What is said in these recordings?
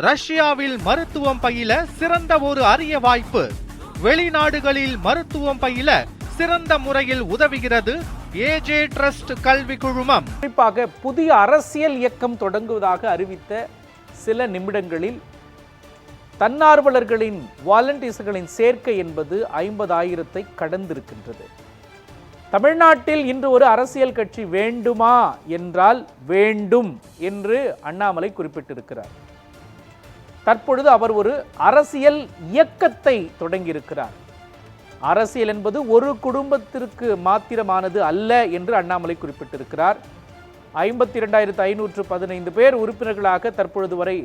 ரஷ்யாவில் மருத்துவம் பயில சிறந்த ஒரு அரிய வாய்ப்பு. வெளிநாடுகளில் மருத்துவம் பயில சிறந்த முறையில் உதவுகிறது ஏஜே ட்ரஸ்ட் கல்வி குழுமம். குறிப்பாக புதிய அரசியல் இயக்கம் தொடங்குவதாக அறிவித்த சில நிமிடங்களில் தன்னார்வலர்களின் வாலண்டியர்ஸ்களின் சேர்க்கை என்பது 50,000 கடந்திருக்கின்றது. தமிழ்நாட்டில் இன்று ஒரு அரசியல் கட்சி வேண்டுமா என்றால் வேண்டும் என்று அண்ணாமலை குறிப்பிட்டிருக்கிறார். தற்பொழுது அவர் ஒரு அரசியல் இயக்கத்தை தொடங்கியிருக்கிறார். அரசியல் என்பது ஒரு குடும்பத்திற்கு மாத்திரமானது அல்ல என்று அண்ணாமலை குறிப்பிட்டிருக்கிறார். 52,515 பேர் உறுப்பினர்களாக தற்பொழுது வரை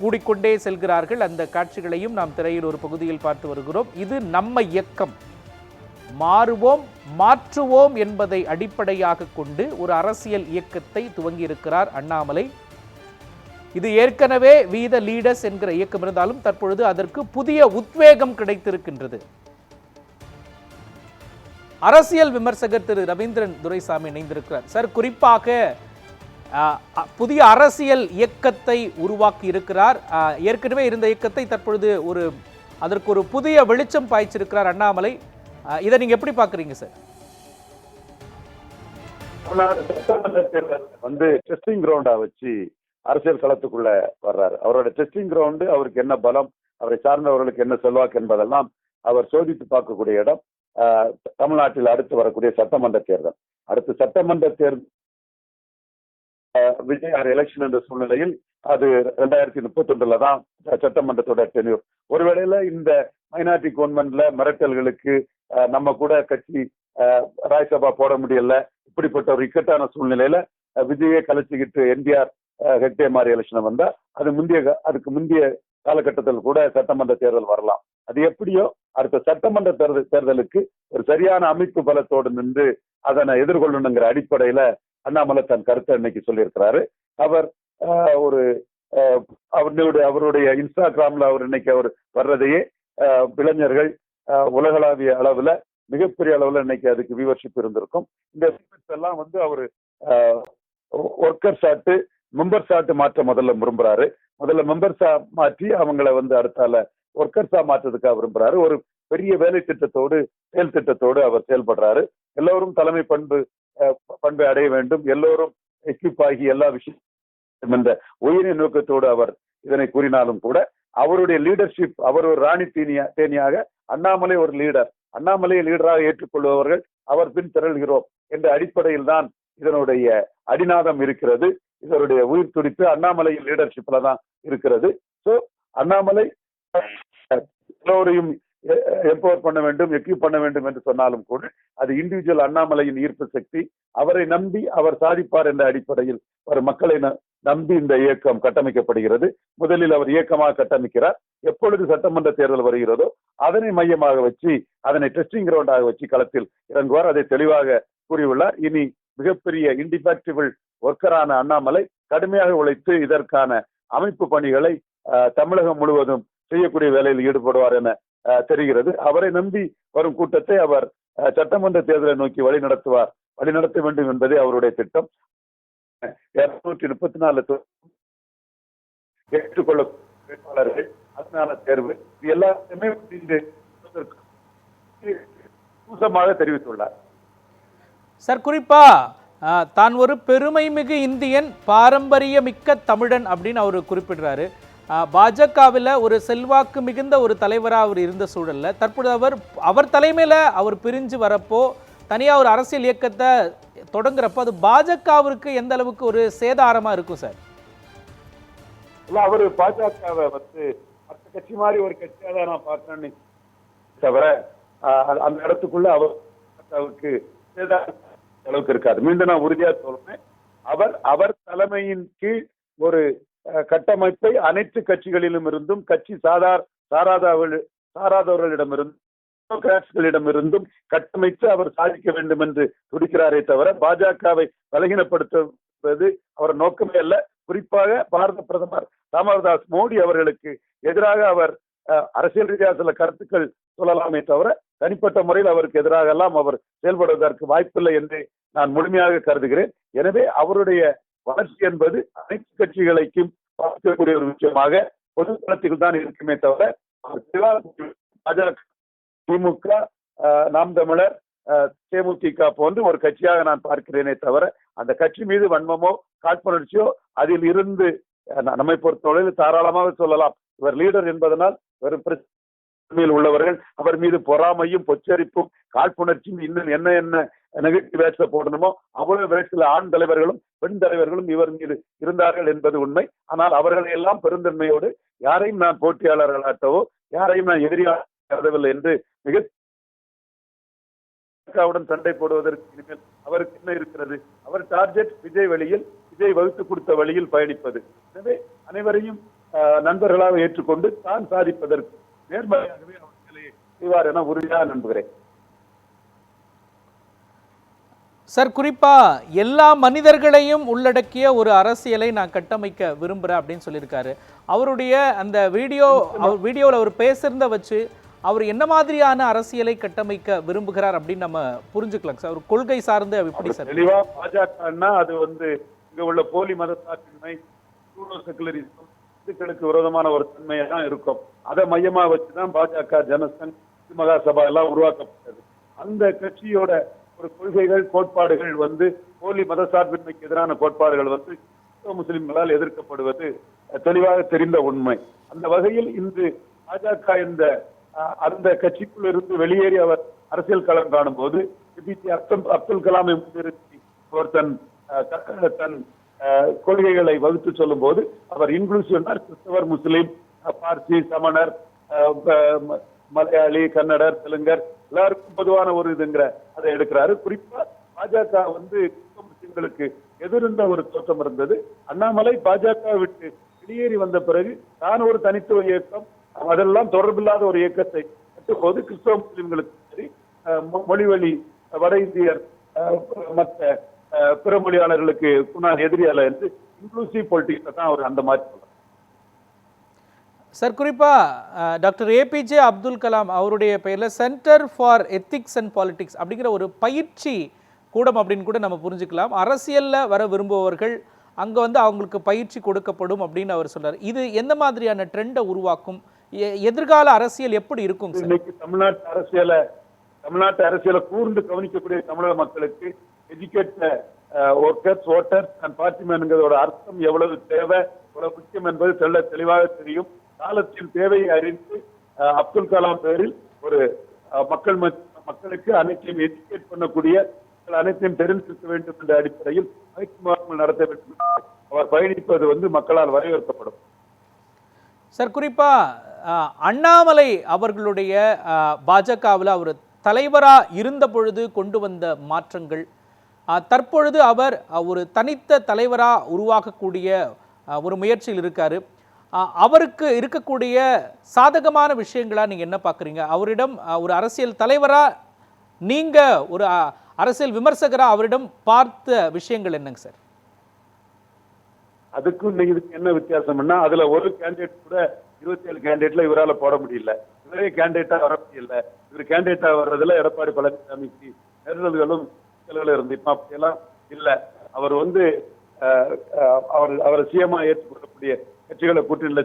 கூடிக்கொண்டே செல்கிறார்கள். அந்த காட்சிகளையும் நாம் திரையில் ஒரு பகுதியில் பார்த்து வருகிறோம். இது நம்ம இயக்கம், மாறுவோம் மாற்றுவோம் என்பதை அடிப்படையாக கொண்டு ஒரு அரசியல் இயக்கத்தை துவங்கியிருக்கிறார் அண்ணாமலை. இது ஏற்கனவே வி த லீடர்ஸ் என்கிற இயக்கம் இருந்தாலும் தற்பொழுது அதற்கு புதிய உத்வேகம் கிடைத்திருக்கின்றது. அரசியல் விமர்சகர் திரு ரவீந்திரன் துரைசாமி இணைந்திருக்கிறார். சார், குறிப்பாக புதிய அரசியல் இயக்கத்தை உருவாக்கி இருக்கிறார். ஏற்கனவே இருந்த இயக்கத்தை தற்பொழுது அதற்கு ஒரு புதிய வெளிச்சம் பாய்ச்சிருக்கிறார் அண்ணாமலை. இதை நீங்க எப்படி பாக்குறீங்க சார்? டெஸ்டிங் கிரவுண்டா வச்சு அரசியல் களத்துக்குள்ள வர்றாரு. அவரோட டெஸ்டிங் கிரவுண்டு, அவருக்கு என்ன பலம், அவரை சார்ந்தவர்களுக்கு என்ன செல்வாக்கு என்பதெல்லாம் அவர் சோதித்து பார்க்கக்கூடிய இடம் தமிழ்நாட்டில் அடுத்து வரக்கூடிய சட்டமன்ற தேர்தல். அடுத்து சட்டமன்ற தேர்தல் விஜய் எலெக்ஷன் என்ற சூழ்நிலையில் அது 2031 தான் சட்டமன்றத்தோட டென்யூர். ஒருவேளையில இந்த மைனாரிட்டி கவர்மெண்ட்ல மிரட்டல்களுக்கு நம்ம கூட கட்சி ராஜ்யசபா போட முடியல, இப்படிப்பட்ட ஒரு இக்கட்டான சூழ்நிலையில விஜயை கலைச்சிக்கிட்டு என்டிஆர் ஹெக்டே மாதிரி எலெக்ஷன் வந்தா அதுக்கு முந்தைய காலகட்டத்தில் கூட சட்டமன்ற தேர்தல் வரலாம். அது எப்படியோ அடுத்த சட்டமன்ற தேர்தலுக்கு ஒரு சரியான அமைப்பு பலத்தோடு நின்று அதனை எதிர்கொள்ளணுங்கிற அடிப்படையில அண்ணாமலை தன் கருத்தை இன்னைக்கு சொல்லியிருக்கிறாரு. அவர் அவருடைய இன்ஸ்டாகிராம்ல அவர் இன்னைக்கு அவர் வர்றதையே இளைஞர்கள் உலகளாவிய அளவுல மிகப்பெரிய அளவுல இன்னைக்கு அதுக்கு வியூவர்ஷிப் இருந்திருக்கும். இந்த எல்லாம் அவரு ஒர்க்கர்ஸ் ஆட்டு மெம்பர்ஸ் ஆட்டு மாற்ற முதல்ல விரும்புறாரு. முதல்ல மெம்பர்ஸா மாற்றி அவங்களை அடுத்தால ஒர்க்கர்ஸா மாற்றதுக்காக விரும்புறாரு. ஒரு பெரிய வேலை திட்டத்தோடு செயல் திட்டத்தோடு அவர் செயல்படுறாரு. எல்லோரும் தலைமை பண்பை அடைய வேண்டும், எல்லோரும் எக்யூப் ஆகி எல்லா விஷயம் என்ற உயரிய நோக்கத்தோடு அவர் இதனை கூறினாலும் கூட அவருடைய லீடர்ஷிப், அவர் ஒரு ராணி தேனியாக, அண்ணாமலை ஒரு லீடர், அண்ணாமலையை லீடராக ஏற்றுக்கொள்பவர்கள் அவர் பின் திரள்கிறோம் என்ற அடிப்படையில் தான் இதனுடைய அடிநாதம் இருக்கிறது. இதனுடைய உயிர் துடிப்பு அண்ணாமலையின் லீடர்ஷிப்ல தான் இருக்கிறது. சோ அண்ணாமலை எல்லோரையும் எம்பவர் பண்ண வேண்டும், எக்யூப் பண்ண வேண்டும் என்று சொன்னாலும் கூட அது இண்டிவிஜுவல் அண்ணாமலையின் ஈர்ப்பு சக்தி. அவரை நம்பி அவர் சாதிப்பார் என்ற அடிப்படையில் ஒரு மக்களை நம்பி இந்த இயக்கம் கட்டமைக்கப்படுகிறது. முதலில் அவர் இயக்கமாக கட்டமைக்கிறார். எப்பொழுது சட்டமன்ற தேர்தல் வருகிறதோ அதனை மையமாக வச்சு, அதனை டெஸ்டிங் கிரவுண்டாக வச்சு களத்தில் இறங்குவார். அதை தெளிவாக கூறியுள்ளார். இனி மிகப்பெரிய இண்டிபேக்டிபிள் ஒர்க்கரான அண்ணாமலை கடுமையாக உழைத்து இதற்கான அமைப்பு பணிகளை தமிழகம் முழுவதும் செய்யக்கூடிய வேலையில் ஈடுபடுவார் என தெரிகிறது. அவரை நம்பி வரும் கூட்டத்தை அவர் சட்டமன்ற தேர்தலை நோக்கி வழிநடத்த வேண்டும் என்பதே அவருடைய திட்டம். 234 ஏற்றுக்கொள்ள வேட்பாளர்கள், அதனால தேர்வு, இது எல்லாத்தையுமே தெரிவித்துள்ளார். சார், குறிப்பா தான் ஒரு பெருமை மிகு இந்தியன், பாரம்பரிய மிக்க தமிழன் அப்படின்னு அவர் குறிப்பிடுறாரு. பாஜகவில் ஒரு செல்வாக்கு மிகுந்த ஒரு தலைவராக அவர் இருந்த சூழல்ல தற்பொழுது அவர் தலைமையில அவர் பிரிஞ்சு வரப்போ தனியாக ஒரு அரசியல் இயக்கத்தை தொடங்குறப்போ அது பாஜகவிற்கு எந்த அளவுக்கு ஒரு சேதாரமா இருக்கும் சார்? அவரு பாஜகவை மற்ற கட்சி மாதிரி ஒரு கட்சியாக தான் நான் பார்க்கிறேன்னு தவிர அந்த இடத்துக்குள்ள அவருக்கு அளவுக்கு இருக்காது. மீண்டும் நான் உறுதியா சொல்றேன், அவர் தலைமையின் கீழ் ஒரு கட்டமைப்பை அனைத்து கட்சிகளிலும் இருந்தும், கட்சி சாராதவர்களிடமிருந்தும் கட்டமைத்து அவர் சாதிக்க வேண்டும் என்று துடிக்கிறாரே தவிர பாஜகவை பலகீனப்படுத்துவது அவர் நோக்கமே அல்ல. குறிப்பாக பாரத பிரதமர் ராமதாஸ் மோடி அவர்களுக்கு எதிராக அவர் அரசியல் ரீதியாக சில கருத்துக்கள் சொல்லலாமே தவிர தனிப்பட்ட முறையில் அவருக்கு எதிராக எல்லாம் அவர் செயல்படுவதற்கு வாய்ப்பில்லை என்று நான் முழுமையாக கருதுகிறேன். எனவே அவருடைய வளர்ச்சி என்பது அனைத்து கட்சிகளைக்கும் பார்க்கக்கூடிய ஒரு விஷயமாக பொதுத்தளத்தில் தான் இருக்குமே தவிர பாஜக, திமுக, நாம் தமிழர், தேமுதிக போன்று ஒரு கட்சியாக நான் பார்க்கிறேனே தவிர அந்த கட்சி மீது வன்மமோ காழ்ப்புணர்ச்சியோ அதில் இருந்து நம்மை பொறுத்தவரையில் தாராளமாக சொல்லலாம். இவர் லீடர் என்பதனால் வெறும் பிரச்சனையில் உள்ளவர்கள் அவர் மீது பொறாமையும் பொச்சரிப்பும் காழ்ப்புணர்ச்சியும் இன்னும் என்ன என்ன நெகட்டிவ் வேட்ஸை போடணுமோ அவ்வளவு வேட்சில் ஆண் தலைவர்களும் பெண் தலைவர்களும் இவர் மீது இருந்தார்கள் என்பது உண்மை. ஆனால் அவர்களை எல்லாம் பெருந்தன்மையோடு யாரையும் நான் போட்டியாளர்களாகவோ யாரையும் நான் எதிரியாகவில்லை என்று மிக சண்டை போடுவதற்கு இனிமேல் அவருக்கு என்ன இருக்கிறது? அவர் டார்கெட் விஜய் வழியில், விஜய் வகுத்து கொடுத்த வழியில் பயணிப்பது. எனவே அனைவரையும் நண்பர்களாக ஏற்றுக்கொண்டு தான் சாதிப்பதற்கு நேர்மறையாகவே அவர் நிலையை செய்வார் என உறுதியாக நம்புகிறேன். சார், குறிப்பா எல்லா மனிதர்களையும் உள்ளடக்கிய ஒரு அரசியலை நான் கட்டமைக்க விரும்புறேன் அப்படின்னு சொல்லியிருக்காரு. அவருடைய அந்த வீடியோவில் அவர் பேசுறத வச்சு அவர் என்ன மாதிரியான அரசியலை கட்டமைக்க விரும்புகிறார் அப்படின்னு நம்ம புரிஞ்சுக்கலாம் சார். ஒரு கொள்கை சார்ந்த எப்படி சார்? தெளிவா பாஜகன்னா அது இங்க உள்ள போலி மதசார்பின்மை, செகுலரிசம், இந்துக்களுக்கு விரோதமான ஒரு தன்மையா தான் இருக்கும். அதை மையமா வச்சுதான் பாஜக, ஜனசங், மகாசபா எல்லாம் உருவாக்கப்பட்டது. அந்த கட்சியோட ஒரு கொள்கைகள், கோட்பாடுகள் போலி மதசார்பின்மைக்கு எதிரான கோட்பாடுகள் முஸ்லிம்களால் எதிர்க்கப்படுவது தெளிவாக தெரிந்த உண்மை. அந்த வகையில் இன்று பாஜக அந்த கட்சிக்குள் இருந்து வெளியேறி அவர் அரசியல் களம் காணும் போது அப்துல் கலாமை முன்னிறுத்தி அவர் தன் கொள்கைகளை வகுத்து சொல்லும் போது அவர் இன்க்ளூசிவ், கிறிஸ்தவர், முஸ்லிம், பார்சி, சமணர், மலையாளி, கன்னடர், தெலுங்கர் எல்லாருக்கும் பொதுவான ஒரு இதுங்கிற அதை எடுக்கிறாரு. குறிப்பா பாஜக முஸ்லிம்களுக்கு எதிர்ந்த ஒரு தோற்றம் இருந்தது. அண்ணாமலை பாஜக விட்டு வெளியேறி வந்த பிறகு தான் ஒரு தனித்துவ இயக்கம், அதெல்லாம் தொடர்பில்லாத ஒரு இயக்கத்தை கட்டும்போது கிறிஸ்தவ முஸ்லிம்களுக்கு சரி, மொழிவழி வட இந்தியர் மற்ற பிற மொழியாளர்களுக்கு நான் எதிரியால என்று இன்க்ளூசிவ் பொலிட்டிக்ஸ் தான் அவர் அந்த மாதிரி சொல்றார். சார், குறிப்பா டாக்டர் ஏபிஜே அப்துல் கலாம் அவருடைய பெயர்ல centre for ethics and politics அப்படிங்கிற ஒரு பயிற்சி கூடம் அப்படின்னு கூட நம்ம புரிஞ்சுக்கலாம். அரசியல்ல வர விரும்புபவர்கள் அங்க அவங்களுக்கு பயிற்சி கொடுக்கப்படும் அப்படின்னு அவர் சொல்றாரு. இது எந்த மாதிரியான ட்ரெண்டை உருவாக்கும்? எதிர்கால அரசியல் எப்படி இருக்கும்? இன்னைக்கு தமிழ்நாட்டு அரசியலை கூர்ந்து கவனிக்கக்கூடிய தமிழக மக்களுக்கு எஜுகேட் ஒர்க்கர்ஸ், ஓட்டர்ஸ் அண்ட் பார்ட்டிமேன்ங்கிறதோட அர்த்தம் எவ்வளவு தேவை, எவ்வளவு முக்கியம் என்பது தெளிவாக தெரியும். காலத்தின் தேவையை அறிந்து அப்துல் கலாம் பேரில் ஒரு மக்களுக்கு அனைத்தையும் எஜுகேட் பண்ணக்கூடிய, அனைத்தையும் தெரிந்திருக்க வேண்டும் என்ற அடிப்படையில் பயிற்சி நடத்த வேண்டும். அவர் பயணிப்பது மக்களால் வரவேற்கப்படும். சார், குறிப்பா அண்ணாமலை அவர்களுடைய பாஜகவில் அவர் தலைவராக இருந்த பொழுது கொண்டு வந்த மாற்றங்கள், தற்பொழுது அவர் ஒரு தனித்த தலைவராக உருவாக்கக்கூடிய ஒரு முயற்சியில் இருக்காரு. அவருக்கு இருக்கக்கூடிய சாதகமான விஷயங்களா நீங்க என்ன பார்க்குறீங்க? அவரிடம் ஒரு அரசியல் தலைவராக நீங்க ஒரு அரசியல் விமர்சகரா அவரிடம் பார்த்த விஷயங்கள் என்னங்க சார்? அதுக்கும் இதுக்கு என்ன வித்தியாசம்னா, அதுல ஒரு கேண்டிடேட் கூட 27 கேண்டிடேட்ல இவரால போட முடியல. இவரே கேண்டிடேட்டா வர முடியல. இவர் கேண்டிடேட்டா வர்றதுல எடப்பாடி பழனிசாமிக்கு நெருடல்களும் இருந்து இப்ப அப்படியெல்லாம் இல்ல. அவர் அவரை சிஎம்மா ஏற்றுக்கொள்ளக்கூடிய கட்சிகளை கூட்டணியில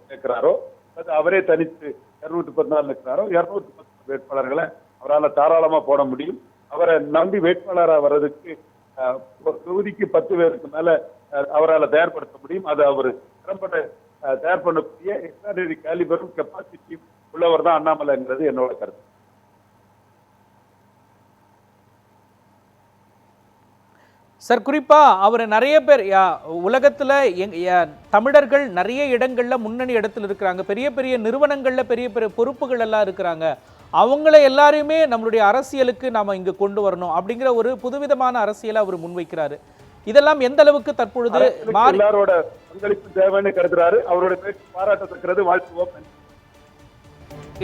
சேர்க்கிறாரோ, அது அவரே தனித்து 214 இருக்கிறாரோ 210 வேட்பாளர்களை அவரால் தாராளமா போட முடியும். அவரை நம்பி வேட்பாளராக வர்றதுக்கு தொகுதிக்கு 10 பேருக்கு மேல அவரால் தயார்படுத்த முடியும். அது அவர் திறம்பட தயார் பண்ணக்கூடிய எக்ஸ்ட்ராடினரி கேலிபரும் கெப்பாசிட்டி உள்ளவர் தான் அண்ணாமலைங்கிறது என்னோட கருத்து. சார், குறிப்பா அவரை நிறைய பேர் உலகத்துல தமிழர்கள் நிறைய இடங்கள்ல முன்னணி இடத்துல இருக்கிறாங்க. பெரிய பெரிய நிறுவனங்கள்ல பெரிய பெரிய பொறுப்புகள் எல்லாம் இருக்கிறாங்க. அவங்கள எல்லாரையுமே நம்மளுடைய அரசியலுக்கு நாம இங்க கொண்டு வரணும் அப்படிங்கிற ஒரு புதுவிதமான அரசியலை அவர் முன்வைக்கிறாரு. இதெல்லாம் எந்த அளவுக்கு தற்பொழுது எல்லாரோட பங்களிப்பு தேவைன்னு கருதுறாரு. அவருடைய பேச்சு பாராட்டத்தக்கிறது. வாழ்த்துவோம்.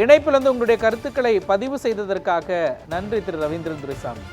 இணைப்பில் உங்களுடைய கருத்துக்களை பதிவு செய்ததற்காக நன்றி திரு ரவீந்திரன் துரைசாமி.